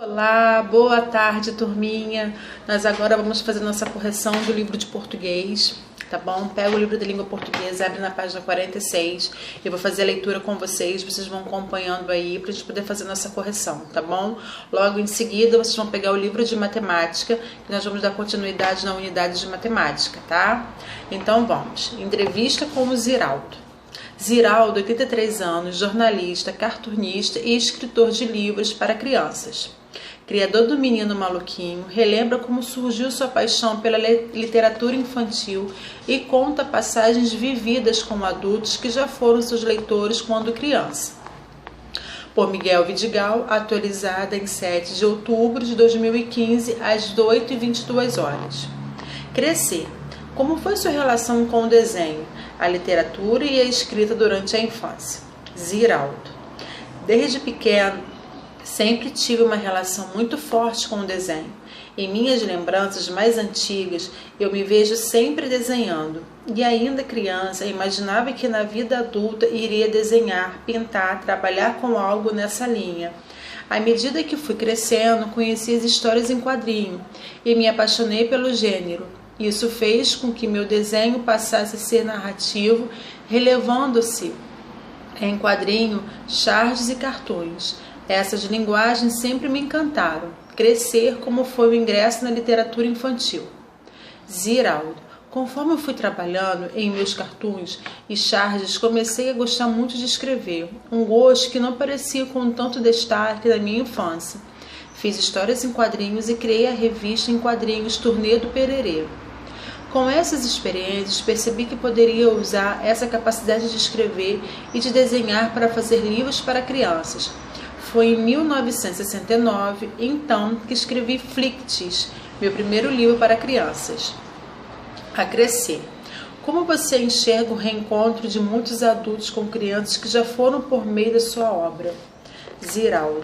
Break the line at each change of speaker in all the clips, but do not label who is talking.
Olá, boa tarde, turminha. Nós agora vamos fazer nossa correção do livro de português, tá bom? Pega o livro da língua portuguesa, abre na página 46. Eu vou fazer a leitura com vocês vão acompanhando aí pra gente poder fazer nossa correção, tá bom? Logo em seguida, vocês vão pegar o livro de matemática, que nós vamos dar continuidade na unidade de matemática, tá? Então vamos. Entrevista com o Ziraldo. Ziraldo, 83 anos, jornalista, cartunista e escritor de livros para crianças. Criador do Menino Maluquinho, relembra como surgiu sua paixão pela literatura infantil e conta passagens vividas com adultos que já foram seus leitores quando criança. Por Miguel Vidigal, atualizada em 7 de outubro de 2015, às 8h22. Crescer. Como foi sua relação com o desenho, a literatura e a escrita durante a infância? Ziraldo. Desde pequeno, sempre tive uma relação muito forte com o desenho. Em minhas lembranças mais antigas, eu me vejo sempre desenhando. E ainda criança, imaginava que na vida adulta iria desenhar, pintar, trabalhar com algo nessa linha. À medida que fui crescendo, conheci as histórias em quadrinho e me apaixonei pelo gênero. Isso fez com que meu desenho passasse a ser narrativo, relevando-se em quadrinho, charges e cartões. Essas linguagens sempre me encantaram. Crescer como foi o ingresso na literatura infantil. Ziraldo. Conforme eu fui trabalhando em meus cartoons e charges, comecei a gostar muito de escrever, um gosto que não parecia com tanto destaque na minha infância. Fiz histórias em quadrinhos e criei a revista em quadrinhos Turnê do Pererê. Com essas experiências, percebi que poderia usar essa capacidade de escrever e de desenhar para fazer livros para crianças. Foi em 1969, então, que escrevi Flicts, meu primeiro livro para crianças. A crescer. Como você enxerga o reencontro de muitos adultos com crianças que já foram por meio da sua obra? Ziraldo.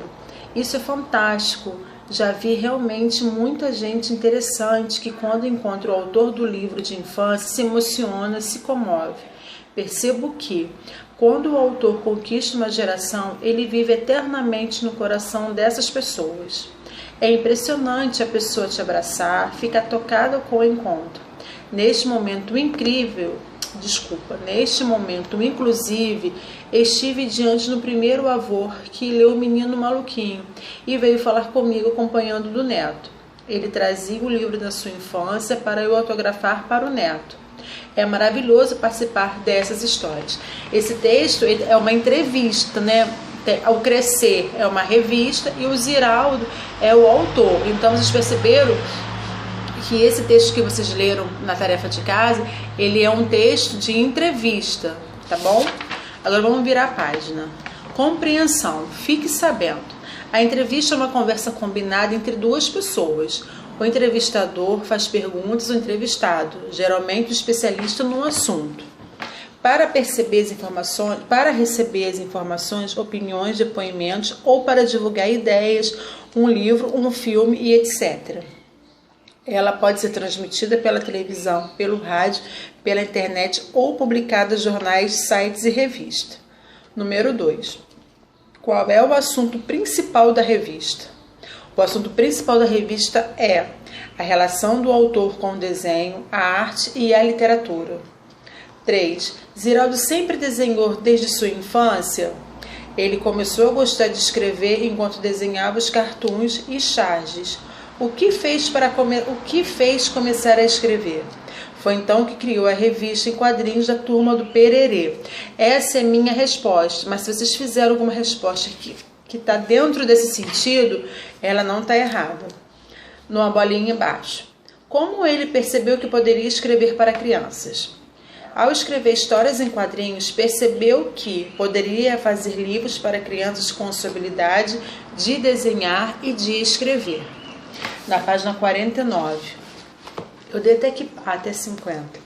Isso é fantástico. Já vi realmente muita gente interessante que, quando encontra o autor do livro de infância, se emociona, se comove. Percebo que, quando o autor conquista uma geração, ele vive eternamente no coração dessas pessoas. É impressionante a pessoa te abraçar, ficar tocada com o encontro. Neste momento inclusive, estive diante do primeiro avô que leu O Menino Maluquinho e veio falar comigo acompanhando do neto. Ele trazia o livro da sua infância para eu autografar para o neto. É maravilhoso participar dessas histórias. Esse texto é uma entrevista, né? O Crescer é uma revista e o Ziraldo é o autor. Então vocês perceberam que esse texto que vocês leram na tarefa de casa, ele é um texto de entrevista, tá bom? Agora vamos virar a página. Compreensão. Fique sabendo. A entrevista é uma conversa combinada entre duas pessoas. O entrevistador faz perguntas ao entrevistado, geralmente o especialista no assunto. Para receber as informações, opiniões, depoimentos ou para divulgar ideias, um livro, um filme e etc. Ela pode ser transmitida pela televisão, pelo rádio, pela internet ou publicada em jornais, sites e revistas. Número 2. Qual é o assunto principal da revista? O assunto principal da revista é a relação do autor com o desenho, a arte e a literatura. 3. Ziraldo sempre desenhou desde sua infância? Ele começou a gostar de escrever enquanto desenhava os cartoons e charges. O que fez começar a escrever? Foi então que criou a revista em quadrinhos da Turma do Pererê. Essa é minha resposta, mas se vocês fizeram alguma resposta que está dentro desse sentido, ela não está errada. Numa bolinha embaixo. Como ele percebeu que poderia escrever para crianças? Ao escrever histórias em quadrinhos, percebeu que poderia fazer livros para crianças com sua habilidade de desenhar e de escrever. Na página 49. Eu dei até 50.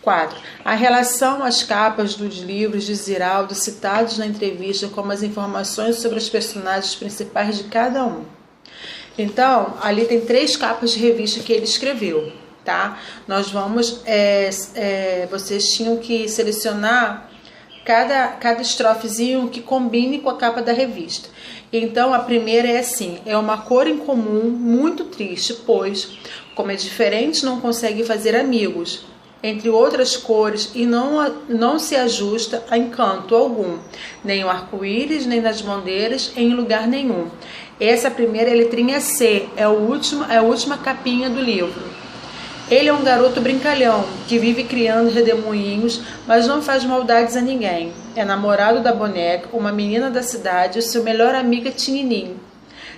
4. A relação às capas dos livros de Ziraldo citados na entrevista, como as informações sobre os personagens principais de cada um. Então, ali tem 3 capas de revista que ele escreveu, tá? Nós vamos, vocês tinham que selecionar cada estrofezinho que combine com a capa da revista. Então a primeira é assim: é uma cor em comum, muito triste, pois, como é diferente, não consegue fazer amigos, entre outras cores, e não se ajusta a encanto algum, nem o arco-íris, nem nas bandeiras, em lugar nenhum. Essa primeira é a letrinha C, é a última capinha do livro. Ele é um garoto brincalhão, que vive criando redemoinhos, mas não faz maldades a ninguém. É namorado da boneca, uma menina da cidade, e seu melhor amigo é Tinininho.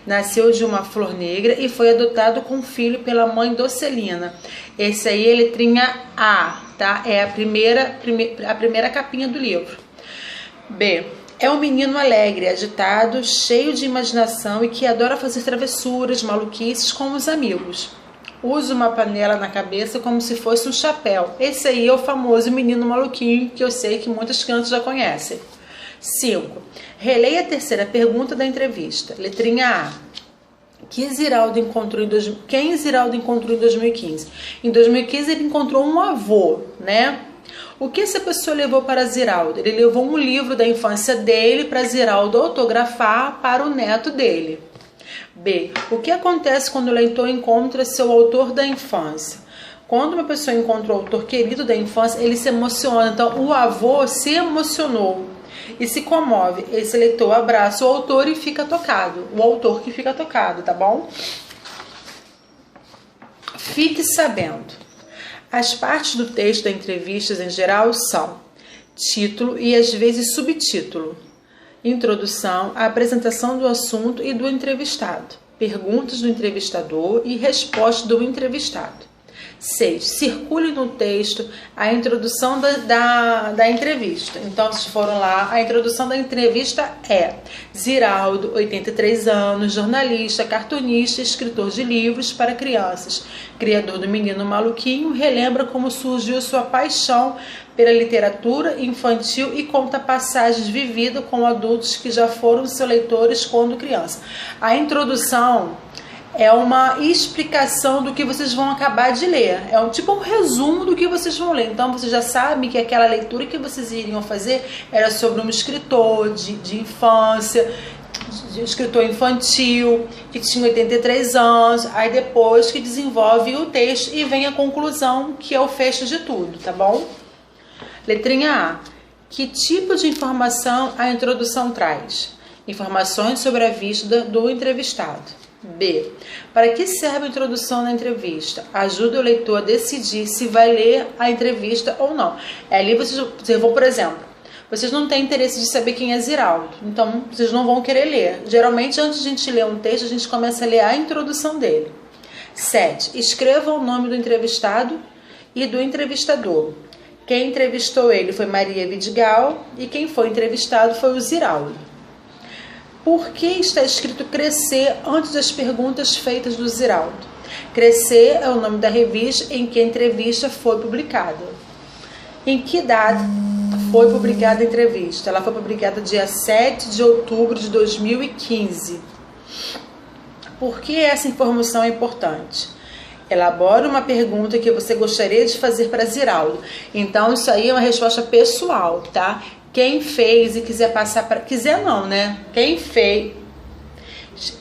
Nasceu de uma flor negra e foi adotado com filho pela mãe Docelina. Esse aí é a letrinha A, tá? É a primeira capinha do livro. B. É um menino alegre, agitado, cheio de imaginação e que adora fazer travessuras, maluquices com os amigos. Usa uma panela na cabeça como se fosse um chapéu. Esse aí é o famoso menino maluquinho, que eu sei que muitas crianças já conhecem. 5. Releia a terceira pergunta da entrevista. Letrinha A. Quem Ziraldo encontrou em 2015? Em 2015 ele encontrou um avô, né? O que essa pessoa levou para Ziraldo? Ele levou um livro da infância dele para Ziraldo autografar para o neto dele. B. O que acontece quando o leitor encontra seu autor da infância? Quando uma pessoa encontra o autor querido da infância, ele se emociona. Então, o avô se emocionou e se comove. Esse leitor abraça o autor e fica tocado. O autor que fica tocado, tá bom? Fique sabendo. As partes do texto da entrevista, em geral, são título e, às vezes, subtítulo. Introdução, a apresentação do assunto e do entrevistado. Perguntas do entrevistador e resposta do entrevistado. 6. Circule no texto a introdução da entrevista. Então, se foram lá, a introdução da entrevista é: Ziraldo, 83 anos, jornalista, cartunista, escritor de livros para crianças, criador do Menino Maluquinho, relembra como surgiu sua paixão pela literatura infantil e conta passagens vividas com adultos que já foram seus leitores quando criança. A introdução é uma explicação do que vocês vão acabar de ler. É um resumo do que vocês vão ler. Então, vocês já sabem que aquela leitura que vocês iriam fazer era sobre um escritor de infância, de um escritor infantil, que tinha 83 anos. Aí, depois que desenvolve o texto e vem a conclusão, que é o fecho de tudo, tá bom? Letrinha A. Que tipo de informação a introdução traz? Informações sobre a vida do entrevistado. B. Para que serve a introdução na entrevista? Ajuda o leitor a decidir se vai ler a entrevista ou não. Ali vocês vão, por exemplo, vocês não têm interesse de saber quem é Ziraldo, então vocês não vão querer ler. Geralmente, antes de a gente ler um texto, a gente começa a ler a introdução dele. 7. Escreva o nome do entrevistado e do entrevistador. Quem entrevistou ele foi Maria Vidigal e quem foi entrevistado foi o Ziraldo. Por que está escrito Crescer antes das perguntas feitas do Ziraldo? Crescer é o nome da revista em que a entrevista foi publicada. Em que data foi publicada a entrevista? Ela foi publicada dia 7 de outubro de 2015. Por que essa informação é importante? Elabore uma pergunta que você gostaria de fazer para Ziraldo. Então, isso aí é uma resposta pessoal, tá? Quem fez e quiser passar para... Quiser não, né? Quem fez...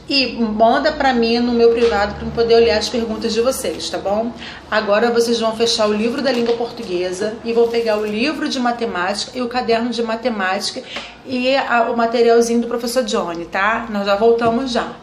E manda para mim no meu privado para eu poder olhar as perguntas de vocês, tá bom? Agora vocês vão fechar o livro da língua portuguesa e vão pegar o livro de matemática e o caderno de matemática e o materialzinho do professor Johnny, tá? Nós já voltamos já.